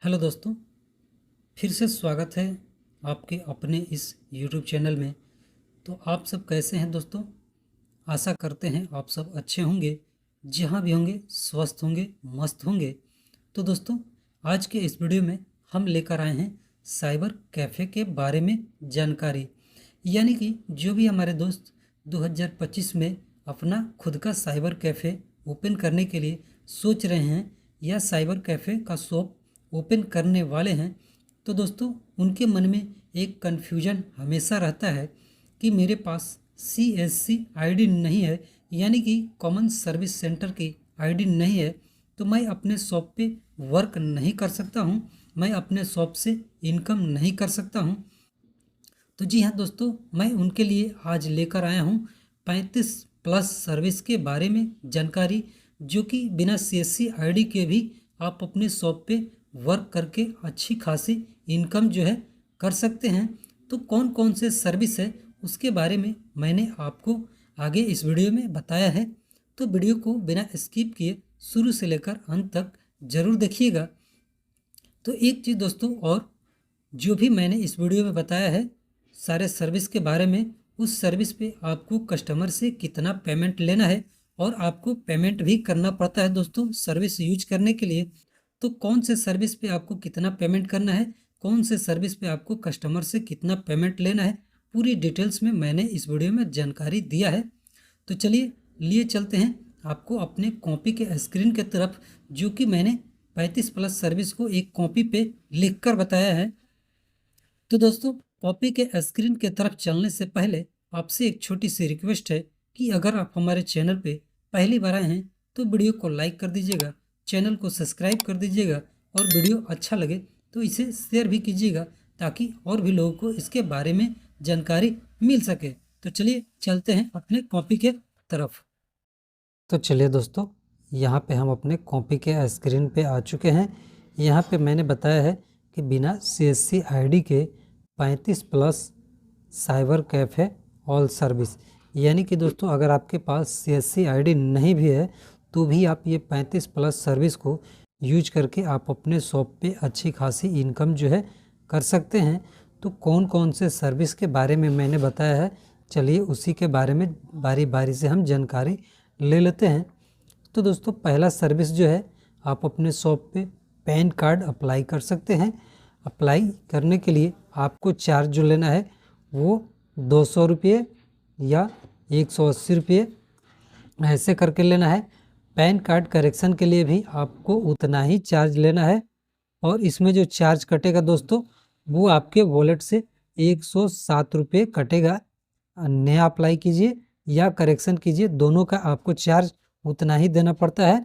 Hello दोस्तों, फिर से स्वागत है आपके अपने इस YouTube चैनल में। तो आप सब कैसे हैं दोस्तों? आशा करते हैं आप सब अच्छे होंगे, जहाँ भी होंगे स्वस्थ होंगे, मस्त होंगे। तो दोस्तों, आज के इस वीडियो में हम लेकर आए हैं साइबर कैफ़े के बारे में जानकारी। यानी कि जो भी हमारे दोस्त 2025 में अपना खुद का साइबर कैफ़े ओपन करने के लिए सोच रहे हैं या साइबर कैफ़े का शॉप ओपन करने वाले हैं, तो दोस्तों उनके मन में एक कन्फ्यूजन हमेशा रहता है कि मेरे पास CSC आईडी नहीं है, यानी कि कॉमन सर्विस सेंटर की आईडी नहीं है, तो मैं अपने शॉप पे वर्क नहीं कर सकता हूँ, मैं अपने शॉप से इनकम नहीं कर सकता हूँ। तो जी हाँ दोस्तों, मैं उनके लिए आज लेकर आया हूँ 35+ सर्विस के बारे में जानकारी, जो कि बिना CSC आईडी के भी आप अपने शॉप पे वर्क करके अच्छी खासी इनकम जो है कर सकते हैं। तो कौन कौन से सर्विस है उसके बारे में मैंने आपको आगे इस वीडियो में बताया है। तो वीडियो को बिना स्किप किए शुरू से लेकर अंत तक ज़रूर देखिएगा। तो एक चीज़ दोस्तों, और जो भी मैंने इस वीडियो में बताया है सारे सर्विस के बारे में, उस सर्विस पे आपको कस्टमर से कितना पेमेंट लेना है और आपको पेमेंट भी करना पड़ता है दोस्तों सर्विस यूज करने के लिए। तो कौन से सर्विस पे आपको कितना पेमेंट करना है, कौन से सर्विस पे आपको कस्टमर से कितना पेमेंट लेना है, पूरी डिटेल्स में मैंने इस वीडियो में जानकारी दिया है। तो चलिए लिए चलते हैं आपको अपने कॉपी के स्क्रीन के तरफ, जो कि मैंने 35+ सर्विस को एक कॉपी पे लिख कर बताया है। तो दोस्तों, कॉपी के स्क्रीन के तरफ चलने से पहले आपसे एक छोटी सी रिक्वेस्ट है कि अगर आप हमारे चैनल पे पहली बार आए हैं तो वीडियो को लाइक कर दीजिएगा, चैनल को सब्सक्राइब कर दीजिएगा और वीडियो अच्छा लगे तो इसे शेयर भी कीजिएगा, ताकि और भी लोगों को इसके बारे में जानकारी मिल सके। तो चलिए चलते हैं अपने कॉपी के तरफ। तो चलिए दोस्तों, यहाँ पे हम अपने कॉपी के स्क्रीन पे आ चुके हैं। यहाँ पे मैंने बताया है कि बिना CSC आईडी के 35+ साइबर कैफ़े ऑल सर्विस, यानी कि दोस्तों अगर आपके पास CSC आईडी नहीं भी है तो भी आप ये 35+ सर्विस को यूज करके आप अपने शॉप पे अच्छी खासी इनकम जो है कर सकते हैं। तो कौन कौन से सर्विस के बारे में मैंने बताया है, चलिए उसी के बारे में बारी बारी से हम जानकारी ले लेते हैं। तो दोस्तों पहला सर्विस जो है, आप अपने शॉप पे पैन कार्ड अप्लाई कर सकते हैं। अप्लाई करने के लिए आपको चार्ज जो लेना है वो 200 रुपये या 180 रुपये ऐसे करके लेना है। पैन कार्ड करेक्शन के लिए भी आपको उतना ही चार्ज लेना है, और इसमें जो चार्ज कटेगा दोस्तों वो आपके वॉलेट से 107 रुपये कटेगा। नया अप्लाई कीजिए या करेक्शन कीजिए, दोनों का आपको चार्ज उतना ही देना पड़ता है।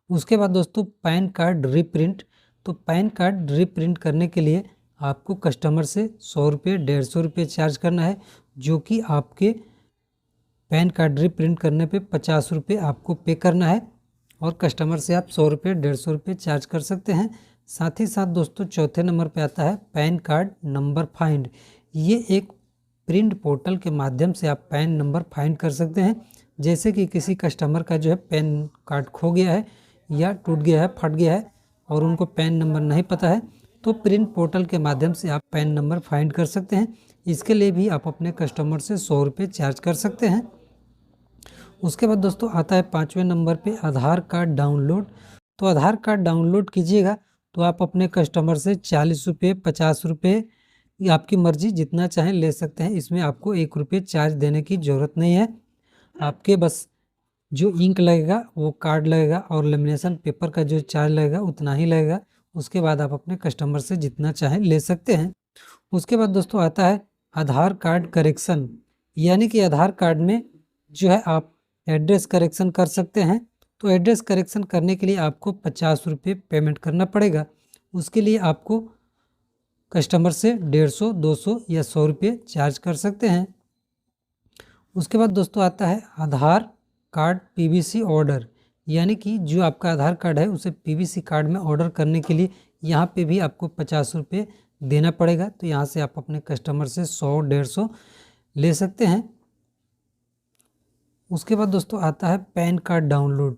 उसके बाद दोस्तों पैन कार्ड रीप्रिंट, तो पैन कार्ड रीप्रिंट करने के लिए आपको कस्टमर से 100 रुपये 150 रुपये चार्ज करना है, जो कि आपके पैन कार्ड रीप्रिंट करने पे 50 रुपये आपको पे करना है, और कस्टमर से आप 100 रुपये 150 रुपये चार्ज कर सकते हैं। साथ ही साथ दोस्तों चौथे नंबर पे आता है पैन कार्ड नंबर फाइंड। ये एक प्रिंट पोर्टल के माध्यम से आप पैन नंबर फाइंड कर सकते हैं। जैसे कि किसी कस्टमर का जो है पैन कार्ड खो गया है या टूट गया है, फट गया है, और उनको पैन नंबर नहीं पता है, तो प्रिंट पोर्टल के माध्यम से आप पैन नंबर फाइंड कर सकते हैं। इसके लिए भी आप अपने कस्टमर से 100 रुपये चार्ज कर सकते हैं। उसके बाद दोस्तों आता है 5वें नंबर पे आधार कार्ड डाउनलोड। तो आधार कार्ड डाउनलोड कीजिएगा तो आप अपने कस्टमर से 40 रुपये 50 रुपये, ये आपकी मर्जी जितना चाहें ले सकते हैं। इसमें आपको 1 रुपये चार्ज देने की ज़रूरत नहीं है। आपके बस जो इंक लगेगा वो कार्ड लगेगा, और लेमिनेशन पेपर का जो चार्ज लगेगा उतना ही लगेगा। उसके बाद आप अपने कस्टमर से जितना चाहें ले सकते हैं। उसके बाद दोस्तों आता है आधार कार्ड करेक्शन, यानी कि आधार कार्ड में जो है आप एड्रेस करेक्शन कर सकते हैं। तो एड्रेस करेक्शन करने के लिए आपको 50 रुपये पेमेंट करना पड़ेगा। उसके लिए आपको कस्टमर से 150, 200 या 100 रुपये चार्ज कर सकते हैं। उसके बाद दोस्तों आता है आधार कार्ड PVC ऑर्डर, यानी कि जो आपका आधार कार्ड है उसे PVC कार्ड में ऑर्डर करने के लिए यहाँ पे भी आपको 50 रुपये देना पड़ेगा। तो यहाँ से आप अपने कस्टमर से 100, 150 ले सकते हैं। उसके बाद दोस्तों आता है pan card download.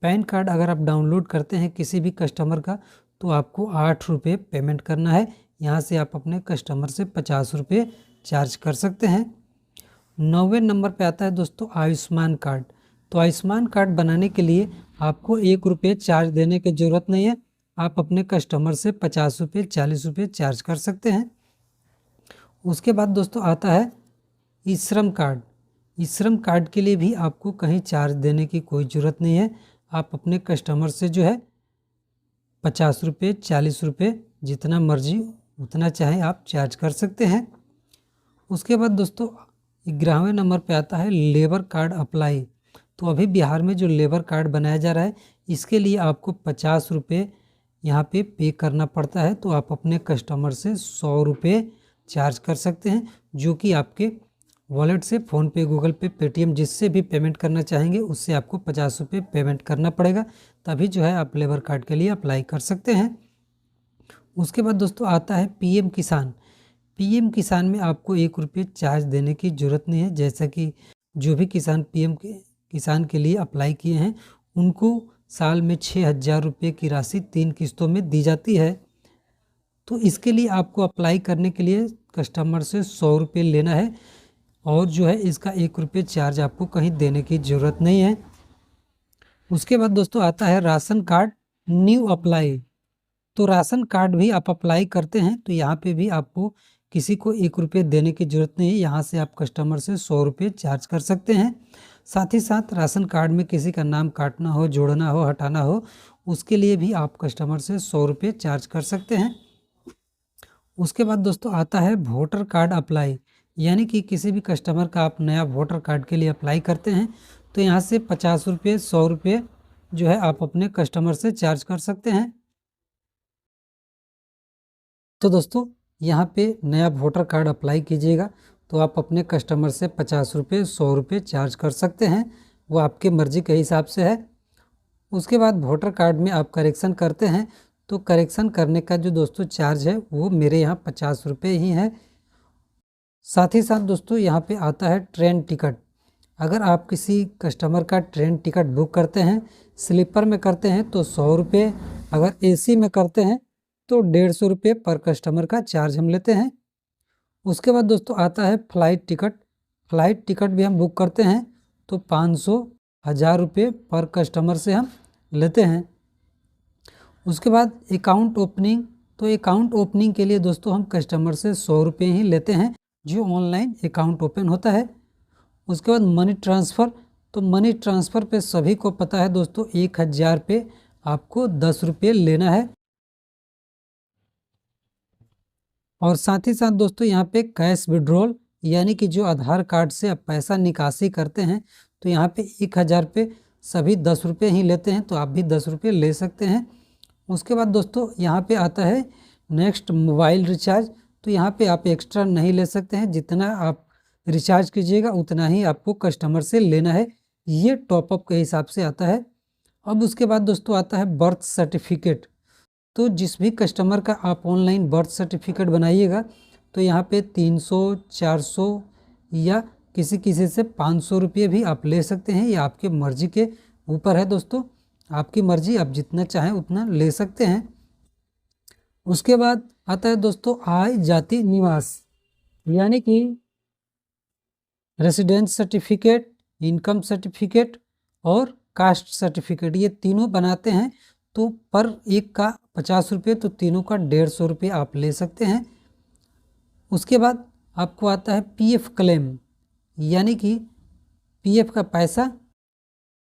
Pan card अगर आप डाउनलोड करते हैं किसी भी कस्टमर का तो आपको 8 रुपये पेमेंट करना है। यहाँ से आप अपने कस्टमर से 50 रुपये चार्ज कर सकते हैं। 9वें नंबर पे आता है दोस्तों आयुष्मान कार्ड। तो आयुष्मान कार्ड बनाने के लिए आपको 1 रुपये चार्ज देने की ज़रूरत नहीं है। आप अपने कस्टमर से 50 रुपये 40 रुपये चार्ज कर सकते हैं। उसके बाद दोस्तों आता है ई श्रम कार्ड। ई श्रम कार्ड के लिए भी आपको कहीं चार्ज देने की कोई ज़रूरत नहीं है। आप अपने कस्टमर से जो है 50 रुपये 40 रुपये जितना मर्जी उतना चाहे आप चार्ज कर सकते हैं। उसके बाद दोस्तों 11वें नंबर पे आता है लेबर कार्ड अप्लाई। तो अभी बिहार में जो लेबर कार्ड बनाया जा रहा है इसके लिए आपको 50 रुपये यहाँ पे करना पड़ता है। तो आप अपने कस्टमर से 100 रुपये चार्ज कर सकते हैं, जो कि आपके वॉलेट से फ़ोनपे, गूगल पे, पेटीएम जिससे भी पेमेंट करना चाहेंगे उससे आपको 50 रुपये पेमेंट करना पड़ेगा, तभी जो है आप लेबर कार्ड के लिए अप्लाई कर सकते हैं। उसके बाद दोस्तों आता है पीएम किसान। पीएम किसान में आपको 1 रुपये चार्ज देने की ज़रूरत नहीं है। जैसा कि जो भी किसान पीएम किसान के लिए अप्लाई किए हैं उनको साल में 6,000 रुपये की राशि 3 किस्तों में दी जाती है। तो इसके लिए आपको अप्लाई करने के लिए कस्टमर से 100 रुपये लेना है और जो है इसका 1 रुपये चार्ज आपको कहीं देने की ज़रूरत नहीं है। उसके बाद दोस्तों आता है राशन कार्ड न्यू अप्लाई। तो राशन कार्ड भी आप अप्लाई करते हैं तो यहाँ पे भी आपको किसी को 1 रुपये देने की ज़रूरत नहीं है। यहाँ से आप कस्टमर से 100 रुपये चार्ज कर सकते हैं। साथ ही साथ राशन कार्ड में किसी का नाम काटना हो, जोड़ना हो, हटाना हो, उसके लिए भी आप कस्टमर से 100 रुपये चार्ज कर सकते हैं। उसके बाद दोस्तों आता है वोटर कार्ड अप्लाई। यानी कि किसी भी कस्टमर का आप नया वोटर कार्ड के लिए अप्लाई करते हैं तो यहाँ से 50 रुपये 100 रुपये जो है आप अपने कस्टमर से चार्ज कर सकते हैं। तो दोस्तों यहाँ पे नया वोटर कार्ड अप्लाई कीजिएगा तो आप अपने कस्टमर से 50 रुपये 100 रुपये चार्ज कर सकते हैं, वो आपके मर्ज़ी के हिसाब से है। उसके बाद वोटर कार्ड में आप करेक्शन करते हैं तो करेक्शन करने का जो दोस्तों चार्ज है वो मेरे यहाँ 50 रुपये ही है। साथ ही साथ दोस्तों यहाँ पे आता है ट्रेन टिकट। अगर आप किसी कस्टमर का ट्रेन टिकट बुक करते हैं, स्लीपर में करते हैं तो 100 रुपये, अगर एसी में करते हैं तो 150 रुपये पर कस्टमर का चार्ज हम लेते हैं। उसके बाद दोस्तों आता है फ़्लाइट टिकट। फ़्लाइट टिकट भी हम बुक करते हैं तो 500, 1000 रुपये पर कस्टमर से हम लेते हैं। उसके बाद अकाउंट ओपनिंग। तो अकाउंट ओपनिंग के लिए दोस्तों हम कस्टमर से 100 रुपये ही लेते हैं, जो ऑनलाइन अकाउंट ओपन होता है। उसके बाद मनी ट्रांसफ़र। तो मनी ट्रांसफ़र पे सभी को पता है दोस्तों 1000 पे आपको 10 रुपये लेना है। और साथ ही साथ दोस्तों यहाँ पे कैश विड्रॉल, यानी कि जो आधार कार्ड से आप पैसा निकासी करते हैं तो यहाँ पे 1000 पे सभी 10 रुपये ही लेते हैं, तो आप भी 10 रुपये ले सकते हैं। उसके बाद दोस्तों यहाँ पे आता है नेक्स्ट मोबाइल रिचार्ज। तो यहाँ पे आप एक्स्ट्रा नहीं ले सकते हैं, जितना आप रिचार्ज कीजिएगा उतना ही आपको कस्टमर से लेना है, ये टॉपअप के हिसाब से आता है। अब उसके बाद दोस्तों आता है बर्थ सर्टिफिकेट। तो जिस भी कस्टमर का आप ऑनलाइन बर्थ सर्टिफिकेट बनाइएगा तो यहाँ पे 300, 400 या किसी किसी से 500 रुपये भी आप ले सकते हैं, ये आपके मर्जी के ऊपर है दोस्तों, आपकी मर्जी, आप जितना चाहें उतना ले सकते हैं। उसके बाद आता है दोस्तों आय जाति निवास, यानी कि रेसिडेंस सर्टिफिकेट, इनकम सर्टिफिकेट और कास्ट सर्टिफिकेट, ये तीनों बनाते हैं तो पर एक का 50 रुपये, तो तीनों का 150 रुपये आप ले सकते हैं। उसके बाद आपको आता है पीएफ क्लेम, यानी कि पीएफ का पैसा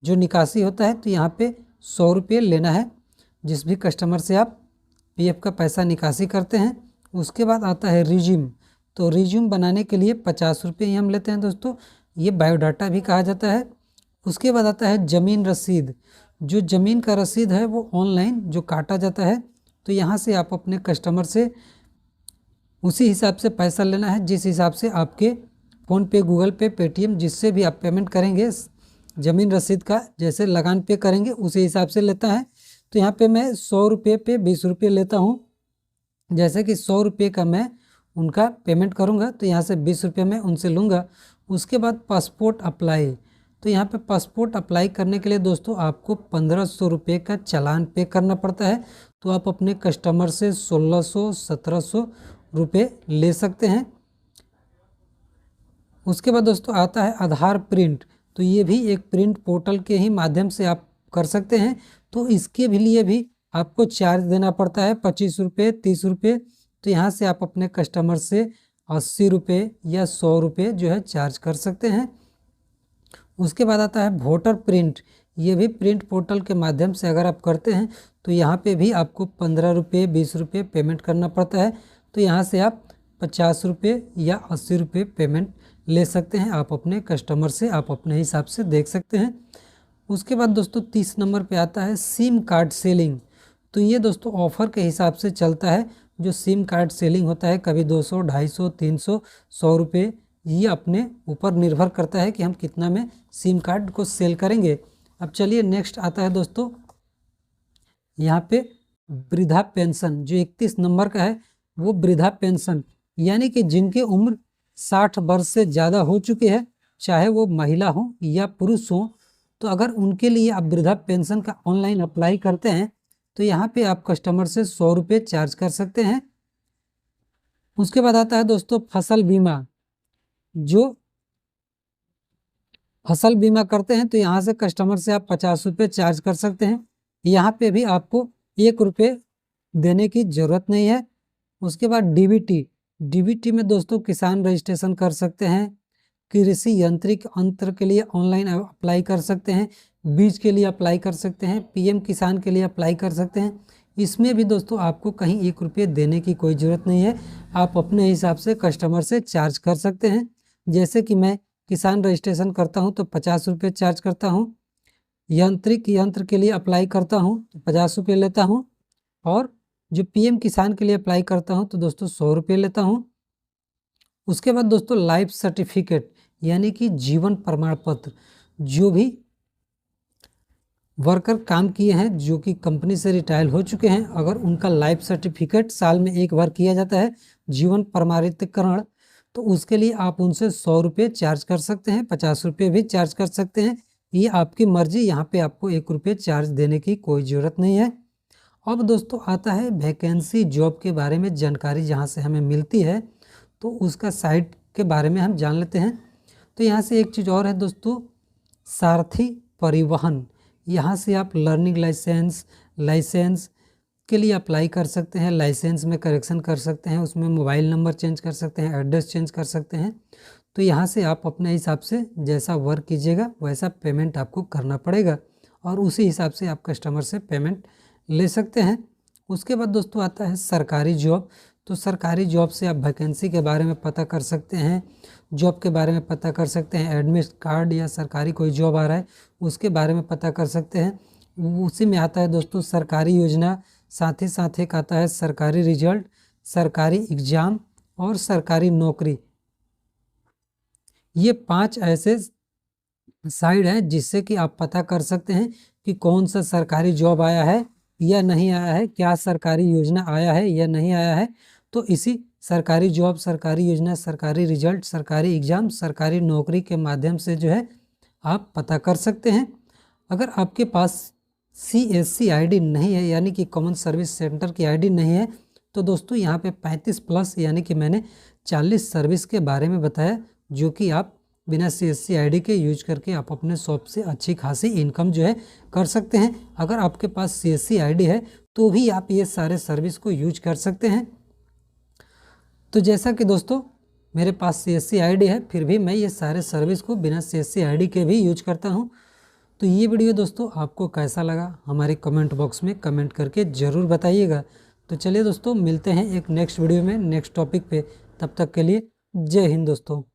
जो निकासी होता है तो यहाँ पे 100 रुपये लेना है जिस भी कस्टमर से आप पीएफ का पैसा निकासी करते हैं। उसके बाद आता है रिज्यूम। तो रिज्यूम बनाने के लिए 50 रुपये ही हम लेते हैं दोस्तों, ये बायोडाटा भी कहा जाता है। उसके बाद आता है ज़मीन रसीद। जो ज़मीन का रसीद है वो ऑनलाइन जो काटा जाता है, तो यहाँ से आप अपने कस्टमर से उसी हिसाब से पैसा लेना है जिस हिसाब से आपके फ़ोनपे, गूगल पे, पेटीएम जिससे भी आप पेमेंट करेंगे ज़मीन रसीद का, जैसे लगान पे करेंगे उसी हिसाब से लेता है। तो यहाँ पे मैं 100 रुपये पे 20 रुपये लेता हूँ। जैसे कि 100 रुपये का मैं उनका पेमेंट करूँगा तो यहाँ से 20 रुपये मैं उनसे लूँगा। उसके बाद पासपोर्ट अप्लाई। तो यहाँ पे पासपोर्ट अप्लाई करने के लिए दोस्तों आपको 1500 रुपये का चालान पे करना पड़ता है। तो आप अपने कस्टमर से 1600-1700 रुपये ले सकते हैं। उसके बाद दोस्तों आता है आधार प्रिंट। तो ये भी एक प्रिंट पोर्टल के ही माध्यम से आप कर सकते हैं। तो इसके भी लिए भी आपको चार्ज देना पड़ता है 25 रुपये, 30 रुपये। तो यहाँ से आप अपने कस्टमर से 80 रुपये या 100 रुपये जो है चार्ज कर सकते हैं। उसके बाद आता है वोटर प्रिंट। ये भी प्रिंट पोर्टल के माध्यम से अगर आप करते हैं तो यहाँ पे भी आपको 15 रुपये, 20 रुपये पेमेंट करना पड़ता है। तो यहाँ से आप 50 रुपये या 80 रुपये पेमेंट ले सकते हैं। आप अपने कस्टमर से आप अपने हिसाब से देख सकते हैं। उसके बाद दोस्तों 30 नंबर पे आता है सिम कार्ड सेलिंग। तो ये दोस्तों ऑफ़र के हिसाब से चलता है। जो सिम कार्ड सेलिंग होता है कभी 200, 250, 300, 100 रुपये, ये अपने ऊपर निर्भर करता है कि हम कितना में सिम कार्ड को सेल करेंगे। अब चलिए नेक्स्ट आता है दोस्तों यहाँ पे वृद्धा पेंशन। जो 31 नंबर का है वो वृद्धा पेंशन, यानी कि जिनकी उम्र 60 वर्ष से ज़्यादा हो चुकी है, चाहे वो महिला हो या पुरुष हो, तो अगर उनके लिए आप वृद्धा पेंशन का ऑनलाइन अप्लाई करते हैं तो यहाँ पे आप कस्टमर से 100 रुपये चार्ज कर सकते हैं। उसके बाद आता है दोस्तों फसल बीमा। जो फसल बीमा करते हैं तो यहाँ से कस्टमर से आप 50 रुपये चार्ज कर सकते हैं। यहाँ पे भी आपको 1 रुपये देने की ज़रूरत नहीं है। उसके बाद डीबीटी में दोस्तों किसान रजिस्ट्रेशन कर सकते हैं, कृषि यांत्रिक यंत्र के लिए ऑनलाइन अप्लाई कर सकते हैं, बीज के लिए अप्लाई कर सकते हैं, पीएम किसान के लिए अप्लाई कर सकते हैं। इसमें भी दोस्तों आपको कहीं 1 रुपये देने की कोई ज़रूरत नहीं है। आप अपने हिसाब से कस्टमर से चार्ज कर सकते हैं। जैसे कि मैं किसान रजिस्ट्रेशन करता हूं तो 50 रुपये चार्ज करता हूं, यांत्रिक यंत्र के लिए अप्लाई करता हूं तो 50 रुपये लेता हूं, और जो पीएम किसान के लिए अप्लाई करता हूं तो दोस्तों 100 रुपये लेता हूं। उसके बाद दोस्तों लाइफ सर्टिफिकेट यानी कि जीवन प्रमाण पत्र। जो भी वर्कर काम किए हैं, जो कि कंपनी से रिटायर हो चुके हैं, अगर उनका लाइफ सर्टिफिकेट साल में एक बार किया जाता है जीवन प्रमाणीकरण, तो उसके लिए आप उनसे 100 रुपये चार्ज कर सकते हैं, 50 रुपये भी चार्ज कर सकते हैं। ये आपकी मर्जी, यहाँ पे आपको 1 रुपये चार्ज देने की कोई ज़रूरत नहीं है। अब दोस्तों आता है वैकेंसी जॉब के बारे में जानकारी जहाँ से हमें मिलती है, तो उसका साइट के बारे में हम जान लेते हैं। तो यहाँ से एक चीज़ और है दोस्तों, सारथी परिवहन। यहाँ से आप लर्निंग लाइसेंस के लिए अप्लाई कर सकते हैं, लाइसेंस में करेक्शन कर सकते हैं, उसमें मोबाइल नंबर चेंज कर सकते हैं, एड्रेस चेंज कर सकते हैं। तो यहाँ से आप अपने हिसाब से जैसा वर्क कीजिएगा वैसा पेमेंट आपको करना पड़ेगा, और उसी हिसाब से आप कस्टमर से पेमेंट ले सकते हैं। उसके बाद दोस्तों आता है सरकारी जॉब। तो सरकारी जॉब से आप वैकेंसी के बारे में पता कर सकते हैं, जॉब के बारे में पता कर सकते हैं, एडमिट कार्ड या सरकारी कोई जॉब आ रहा है उसके बारे में पता कर सकते हैं। उसी में आता है दोस्तों सरकारी योजना, साथ ही साथ एक आता है सरकारी रिजल्ट, सरकारी एग्ज़ाम और सरकारी नौकरी। ये 5 ऐसे साइट हैं जिससे कि आप पता कर सकते हैं कि कौन सा सरकारी जॉब आया है या नहीं आया है, क्या सरकारी योजना आया है या नहीं आया है। तो इसी सरकारी जॉब, सरकारी योजना, सरकारी रिजल्ट, सरकारी एग्ज़ाम, सरकारी नौकरी के माध्यम से जो है आप पता कर सकते हैं। अगर आपके पास CSC ID नहीं है, यानी कि कॉमन सर्विस सेंटर की ID नहीं है, तो दोस्तों यहाँ पे 35+ यानी कि मैंने 40 सर्विस के बारे में बताया, जो कि आप बिना CSC ID के यूज करके आप अपने शॉप से अच्छी खासी इनकम जो है कर सकते हैं। अगर आपके पास CSC ID है तो भी आप ये सारे सर्विस को यूज कर सकते हैं। तो जैसा कि दोस्तों मेरे पास CSC ID है, फिर भी मैं ये सारे सर्विस को बिना CSC ID के भी यूज करता हूँ। तो ये वीडियो दोस्तों आपको कैसा लगा हमारे कमेंट बॉक्स में कमेंट करके ज़रूर बताइएगा। तो चलिए दोस्तों मिलते हैं एक नेक्स्ट वीडियो में नेक्स्ट टॉपिक पे, तब तक के लिए जय हिंद दोस्तों।